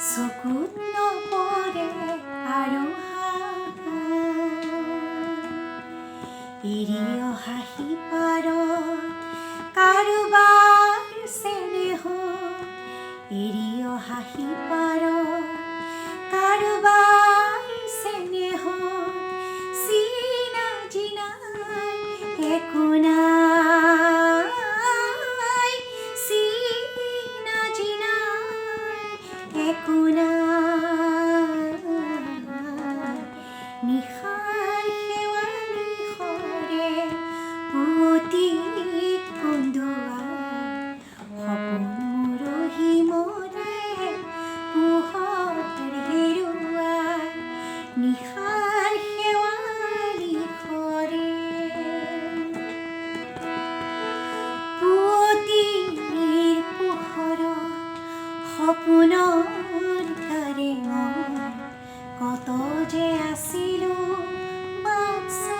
চকুত নপৰে আৰু এৰি অহা সিপাৰত কাৰোবাৰ চেনেহ এৰি অহা সিপাৰত কাৰোবাৰ চেনেহ চিনাকি নাই একো নাই চিনাকি নাই একো নাই নিশাৰ শেৱালি সৰে পুৱতি কন্দুৱা সপোন মৰহি মৰে পোহৰ হেৰুৱা নিশাৰ শেৱালি সৰে পুৱতিৰ পোহৰত সপোনৰ কাৰেঙত কত যে আছিলো বাচ্চা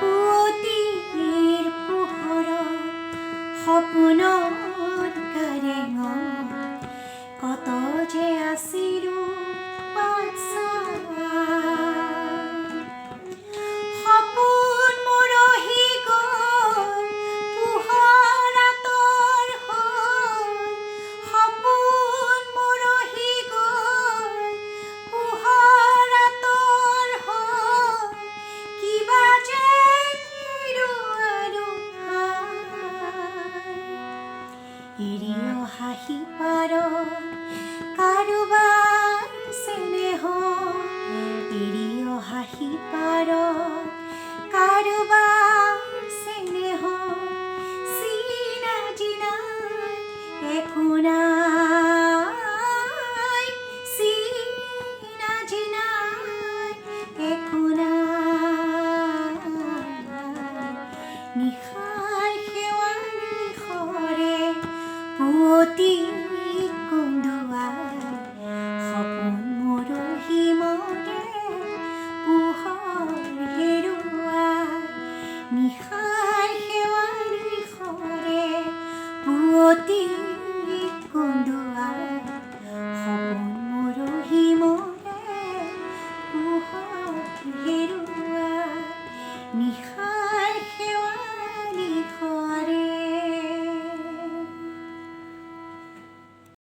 পুৱতিৰ পোহৰত সপোনৰ কাৰেঙত কত যে আছিলো বাচ্চা সপোন মৰহি গ'ল পোহৰ আঁতৰ হ'ল সপোন মৰহি গ'ল পোহৰ আঁতৰ হ'ল কিবা যে এৰি অহা সিপাৰত কাৰোবাৰ চেনেহ এৰি অহা সিপাৰত কাৰোবাৰ চেনেহ চিনাকি নাই একো নাই চিনাকি নাই একো নাই নিশাৰ শেৱালি সৰে পুৱতি কন্দুৱা সপোন মৰহি মৰে পোহৰ হেৰুৱা নিশাৰ শেৱালি সৰে পুৱতি কন্দুৱা